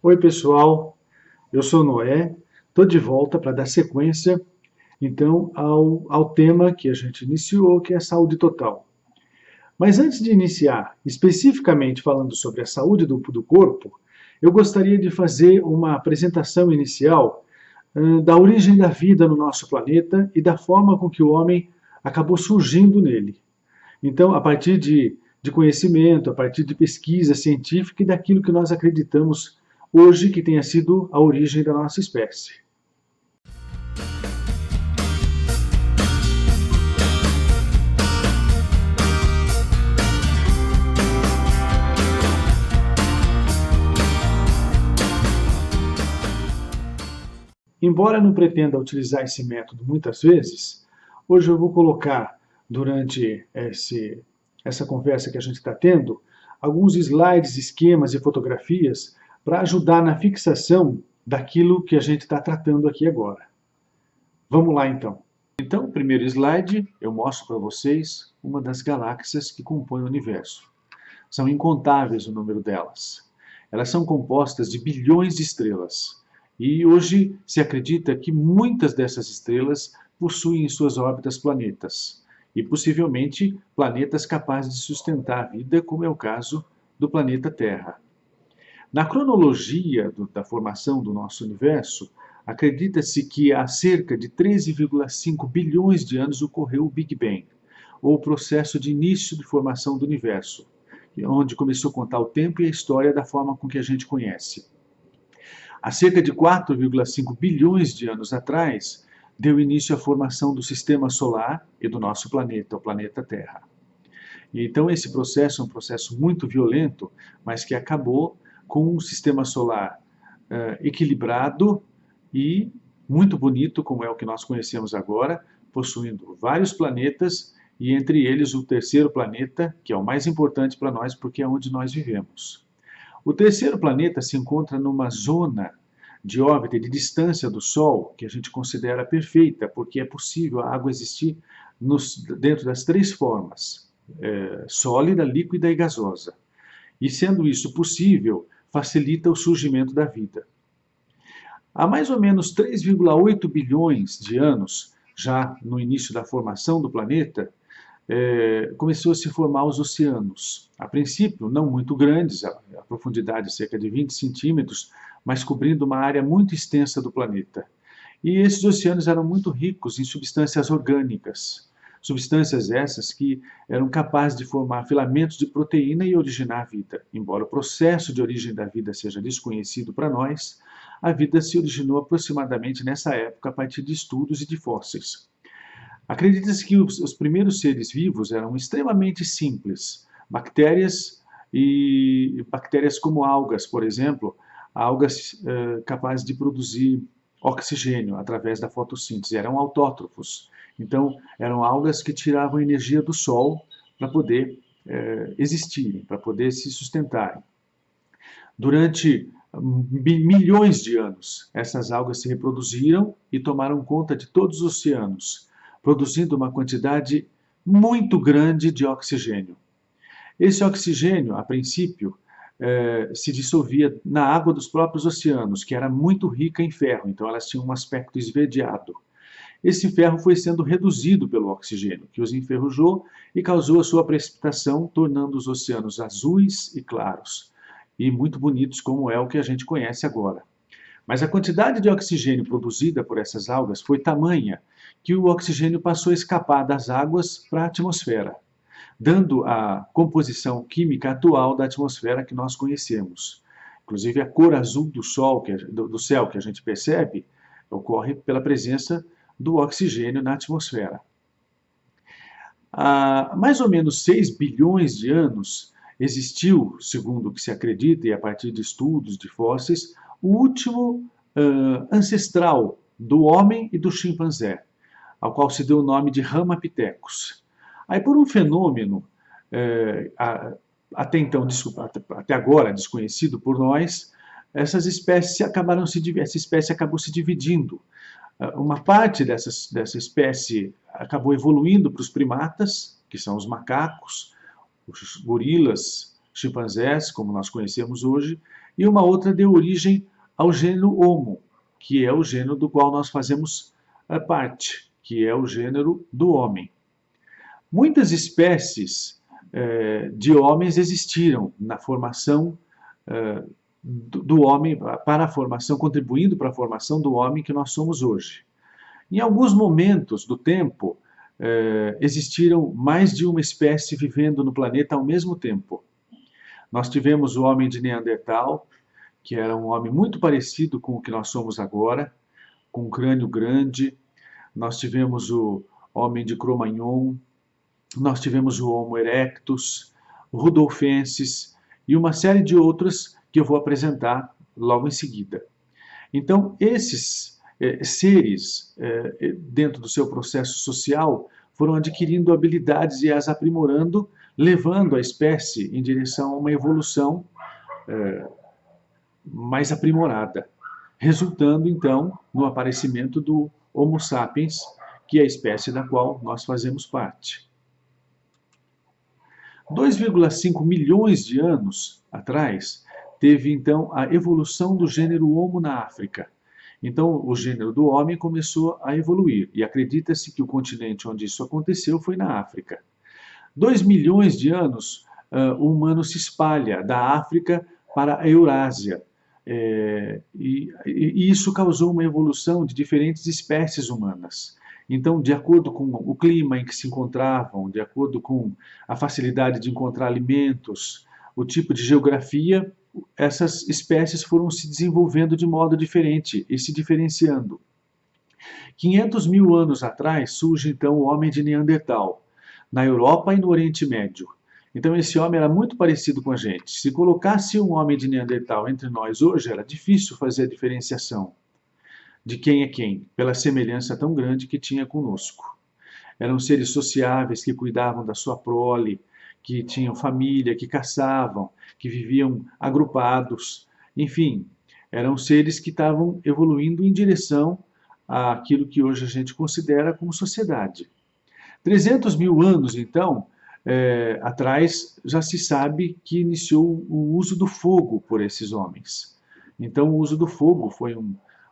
Oi pessoal, eu sou Noé, estou de volta para dar sequência então ao tema que a gente iniciou, que é a saúde total. Mas antes de iniciar especificamente falando sobre a saúde do corpo, eu gostaria de fazer uma apresentação inicial da origem da vida no nosso planeta e da forma com que o homem acabou surgindo nele. Então, a partir de conhecimento, a partir de pesquisa científica e daquilo que nós acreditamos hoje que tenha sido a origem da nossa espécie. Embora não pretenda utilizar esse método muitas vezes, hoje eu vou colocar, durante essa conversa que a gente está tendo, alguns slides, esquemas e fotografias para ajudar na fixação daquilo que a gente está tratando aqui agora. Vamos lá então. Então, o primeiro slide, eu mostro para vocês uma das galáxias que compõem o universo. São incontáveis o número delas. Elas são compostas de bilhões de estrelas. E hoje se acredita que muitas dessas estrelas possuem em suas órbitas planetas. E possivelmente planetas capazes de sustentar a vida, como é o caso do planeta Terra. Na cronologia da formação do nosso universo, acredita-se que há cerca de 13,5 bilhões de anos ocorreu o Big Bang, ou o processo de início de formação do universo, onde começou a contar o tempo e a história da forma com que a gente conhece. Há cerca de 4,5 bilhões de anos atrás, deu início à formação do Sistema Solar e do nosso planeta, o planeta Terra. E então esse processo é um processo muito violento, mas que acabou com um Sistema Solar equilibrado e muito bonito, como é o que nós conhecemos agora, possuindo vários planetas e entre eles o terceiro planeta, que é o mais importante para nós porque é onde nós vivemos. O terceiro planeta se encontra numa zona de órbita e de distância do Sol que a gente considera perfeita, porque é possível a água existir dentro das três formas, sólida, líquida e gasosa. E sendo isso possível, facilita o surgimento da vida. Há mais ou menos 3,8 bilhões de anos, já no início da formação do planeta, começou a se formar os oceanos. A princípio, não muito grandes, a profundidade cerca de 20 centímetros, mas cobrindo uma área muito extensa do planeta. E esses oceanos eram muito ricos em substâncias orgânicas, substâncias essas que eram capazes de formar filamentos de proteína e originar a vida. Embora o processo de origem da vida seja desconhecido para nós, a vida se originou aproximadamente nessa época a partir de estudos e de fósseis. Acredita-se que os primeiros seres vivos eram extremamente simples, bactérias como algas, por exemplo, algas capazes de produzir oxigênio através da fotossíntese, eram autótrofos. Então, eram algas que tiravam energia do sol para poder existirem, para poder se sustentarem. Durante milhões de anos, essas algas se reproduziram e tomaram conta de todos os oceanos, produzindo uma quantidade muito grande de oxigênio. Esse oxigênio, a princípio, se dissolvia na água dos próprios oceanos, que era muito rica em ferro, então elas tinham um aspecto esverdeado. Esse ferro foi sendo reduzido pelo oxigênio, que os enferrujou e causou a sua precipitação, tornando os oceanos azuis e claros, e muito bonitos, como é o que a gente conhece agora. Mas a quantidade de oxigênio produzida por essas algas foi tamanha que o oxigênio passou a escapar das águas para a atmosfera, dando a composição química atual da atmosfera que nós conhecemos. Inclusive, a cor azul do céu que a gente percebe ocorre pela presença do oxigênio na atmosfera. Há mais ou menos 6 bilhões de anos existiu, segundo o que se acredita e a partir de estudos de fósseis, o último ancestral do homem e do chimpanzé, ao qual se deu o nome de Ramapithecus. Aí, por um fenômeno até agora desconhecido por nós, essa espécie acabou se dividindo. Uma parte dessa espécie acabou evoluindo para os primatas, que são os macacos, os gorilas, chimpanzés, como nós conhecemos hoje, e uma outra deu origem ao gênero Homo, que é o gênero do qual nós fazemos parte, que é o gênero do homem. Muitas espécies de homens existiram na formação do homem, para a formação, contribuindo para a formação do homem que nós somos hoje. Em alguns momentos do tempo, existiram mais de uma espécie vivendo no planeta ao mesmo tempo. Nós tivemos o homem de Neandertal, que era um homem muito parecido com o que nós somos agora, com um crânio grande. Nós tivemos o homem de Cro-Magnon, nós tivemos o Homo erectus, o Rudolfensis e uma série de outros que eu vou apresentar logo em seguida. Então, esses seres, dentro do seu processo social, foram adquirindo habilidades e as aprimorando, levando a espécie em direção a uma evolução mais aprimorada, resultando, então, no aparecimento do Homo sapiens, que é a espécie da qual nós fazemos parte. 2,5 milhões de anos atrás, teve, então, a evolução do gênero Homo na África. Então, o gênero do homem começou a evoluir, e acredita-se que o continente onde isso aconteceu foi na África. 2 milhões de anos, o humano se espalha da África para a Eurásia, e isso causou uma evolução de diferentes espécies humanas. Então, de acordo com o clima em que se encontravam, de acordo com a facilidade de encontrar alimentos, o tipo de geografia, essas espécies foram se desenvolvendo de modo diferente e se diferenciando. 500 mil anos atrás surge então o homem de Neandertal, na Europa e no Oriente Médio. Então esse homem era muito parecido com a gente. Se colocasse um homem de Neandertal entre nós hoje, era difícil fazer a diferenciação de quem é quem, pela semelhança tão grande que tinha conosco. Eram seres sociáveis que cuidavam da sua prole, que tinham família, que caçavam, que viviam agrupados, enfim, eram seres que estavam evoluindo em direção àquilo que hoje a gente considera como sociedade. 300 mil anos, então, atrás, já se sabe que iniciou o uso do fogo por esses homens. Então, o uso do fogo foi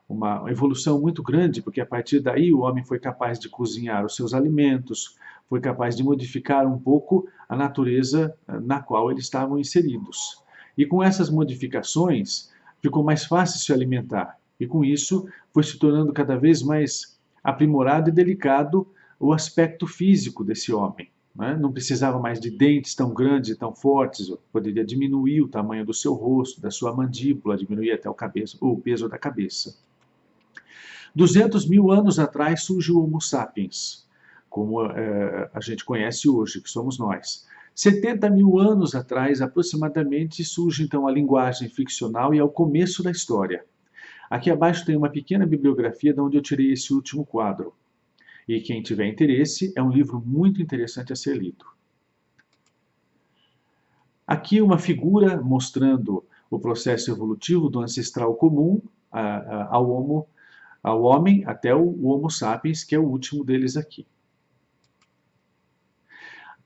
uma evolução muito grande, porque a partir daí o homem foi capaz de cozinhar os seus alimentos, foi capaz de modificar um pouco a natureza na qual eles estavam inseridos. E com essas modificações, ficou mais fácil se alimentar. E com isso, foi se tornando cada vez mais aprimorado e delicado o aspecto físico desse homem. Não precisava mais de dentes tão grandes e tão fortes, poderia diminuir o tamanho do seu rosto, da sua mandíbula, diminuir até o peso da cabeça. 200 mil anos atrás surge o Homo sapiens, como a gente conhece hoje, que somos nós. 70 mil anos atrás, aproximadamente, surge então a linguagem ficcional e é o começo da história. Aqui abaixo tem uma pequena bibliografia de onde eu tirei esse último quadro. E quem tiver interesse, é um livro muito interessante a ser lido. Aqui uma figura mostrando o processo evolutivo do ancestral comum ao homem até o Homo sapiens, que é o último deles aqui.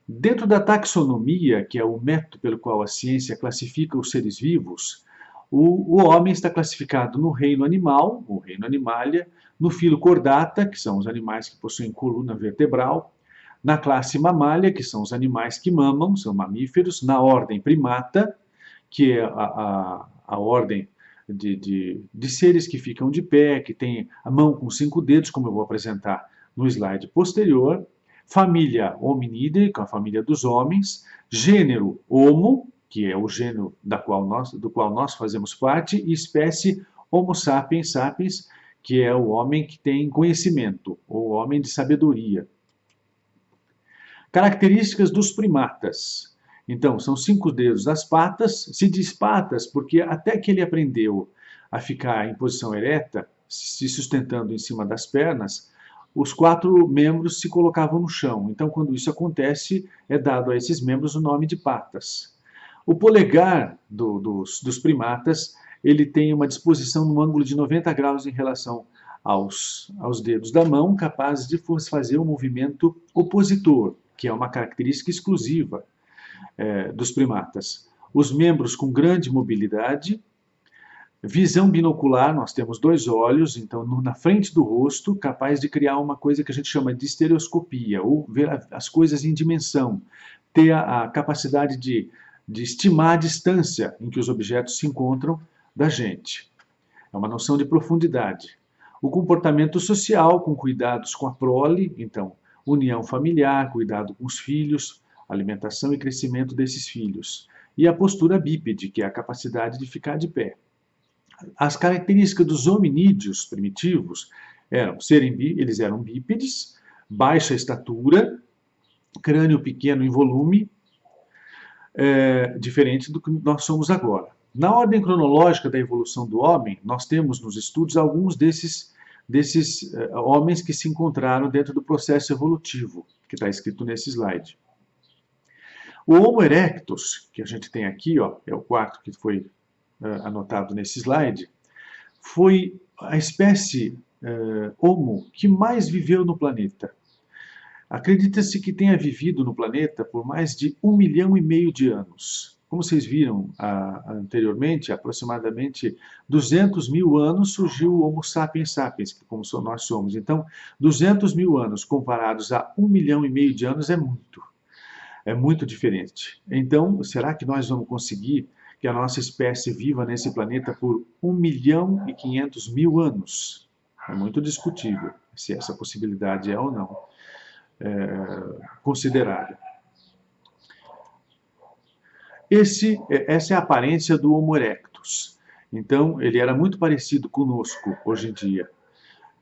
Dentro da taxonomia, que é o método pelo qual a ciência classifica os seres vivos, o homem está classificado no reino animal, o reino animalia, no filo Chordata, que são os animais que possuem coluna vertebral, na classe Mammalia, que são os animais que mamam, são mamíferos, na ordem Primata, que é a ordem de seres que ficam de pé, que tem a mão com 5 dedos, como eu vou apresentar no slide posterior, família Hominidae, com a família dos homens, gênero Homo, que é o gênero do qual nós fazemos parte, e espécie Homo sapiens sapiens, que é o homem que tem conhecimento, ou homem de sabedoria. Características dos primatas. Então, são 5 dedos das patas, se diz patas porque até que ele aprendeu a ficar em posição ereta, se sustentando em cima das pernas, os 4 membros se colocavam no chão. Então, quando isso acontece, é dado a esses membros o nome de patas. O polegar dos primatas, ele tem uma disposição no ângulo de 90 graus em relação aos dedos da mão, capazes de fazer um movimento opositor, que é uma característica exclusiva dos primatas. Os membros com grande mobilidade, Visão binocular, nós temos 2 olhos, então na frente do rosto, capaz de criar uma coisa que a gente chama de estereoscopia, ou ver as coisas em dimensão, ter a capacidade de estimar a distância em que os objetos se encontram da gente. É uma noção de profundidade. O comportamento social, com cuidados com a prole, então, união familiar, cuidado com os filhos, alimentação e crescimento desses filhos. E a postura bípede, que é a capacidade de ficar de pé. As características dos hominídeos primitivos eles eram bípedes, baixa estatura, crânio pequeno em volume, diferente do que nós somos agora. Na ordem cronológica da evolução do homem, nós temos nos estudos alguns desses homens que se encontraram dentro do processo evolutivo, que está escrito nesse slide. O Homo erectus, que a gente tem aqui, é o quarto que foi anotado nesse slide, foi a espécie Homo que mais viveu no planeta. Acredita-se que tenha vivido no planeta por mais de 1,5 milhão de anos. Como vocês viram anteriormente, aproximadamente 200 mil anos surgiu o Homo sapiens sapiens, que como nós somos. Então, 200 mil anos comparados a 1,5 milhão de anos é muito diferente. Então, será que nós vamos conseguir que a nossa espécie viva nesse planeta por 1,5 milhão anos? É muito discutível se essa possibilidade é ou não considerada. Essa é a aparência do Homo erectus. Então, ele era muito parecido conosco hoje em dia.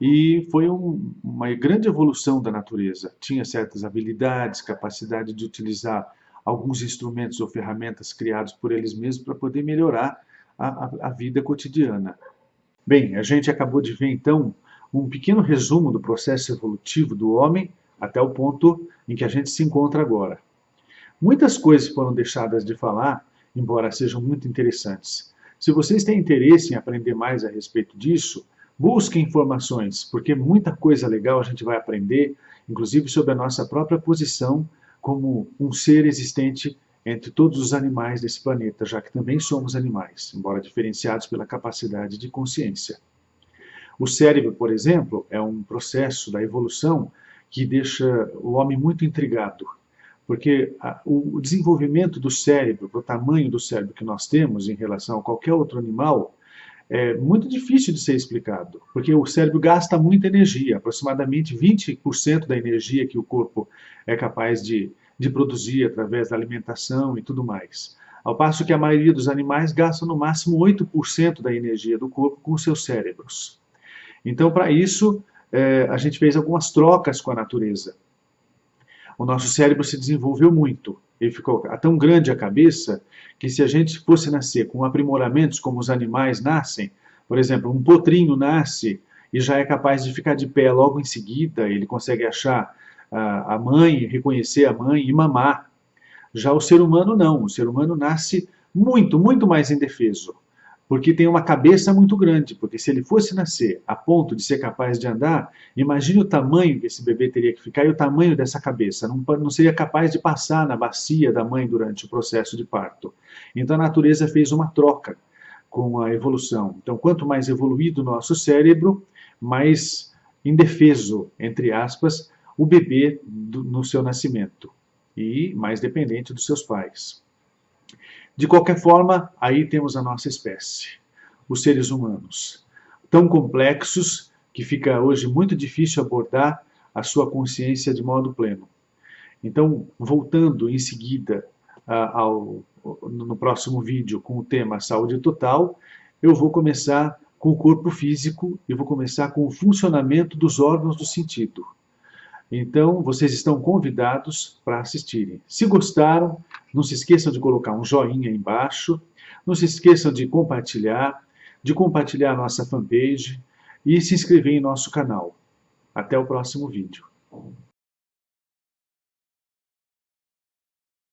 E foi uma grande evolução da natureza. Tinha certas habilidades, capacidade de utilizar alguns instrumentos ou ferramentas criados por eles mesmos para poder melhorar a vida cotidiana. Bem, a gente acabou de ver, então, um pequeno resumo do processo evolutivo do homem até o ponto em que a gente se encontra agora. Muitas coisas foram deixadas de falar, embora sejam muito interessantes. Se vocês têm interesse em aprender mais a respeito disso, busquem informações, porque muita coisa legal a gente vai aprender, inclusive sobre a nossa própria posição como um ser existente entre todos os animais desse planeta, já que também somos animais, embora diferenciados pela capacidade de consciência. O cérebro, por exemplo, é um processo da evolução que deixa o homem muito intrigado, porque o desenvolvimento do cérebro, o tamanho do cérebro que nós temos em relação a qualquer outro animal, é muito difícil de ser explicado, porque o cérebro gasta muita energia, aproximadamente 20% da energia que o corpo é capaz de produzir através da alimentação e tudo mais. Ao passo que a maioria dos animais gasta no máximo 8% da energia do corpo com os seus cérebros. Então, para isso, a gente fez algumas trocas com a natureza. O nosso cérebro se desenvolveu muito. Ele ficou tão grande a cabeça que se a gente fosse nascer com aprimoramentos como os animais nascem, por exemplo, um potrinho nasce e já é capaz de ficar de pé logo em seguida, ele consegue achar a mãe, reconhecer a mãe e mamar. Já o ser humano não, o ser humano nasce muito, muito mais indefeso, porque tem uma cabeça muito grande, porque se ele fosse nascer a ponto de ser capaz de andar, imagine o tamanho que esse bebê teria que ficar e o tamanho dessa cabeça, não seria capaz de passar na bacia da mãe durante o processo de parto. Então a natureza fez uma troca com a evolução. Então quanto mais evoluído o nosso cérebro, mais indefeso, entre aspas, o bebê no seu nascimento e mais dependente dos seus pais. De qualquer forma, aí temos a nossa espécie, os seres humanos, tão complexos que fica hoje muito difícil abordar a sua consciência de modo pleno. Então, voltando em seguida no próximo vídeo com o tema saúde total, eu vou começar com o corpo físico e vou começar com o funcionamento dos órgãos do sentido. Então, vocês estão convidados para assistirem. Se gostaram, não se esqueçam de colocar um joinha aí embaixo, não se esqueçam de compartilhar a nossa fanpage e se inscrever em nosso canal. Até o próximo vídeo.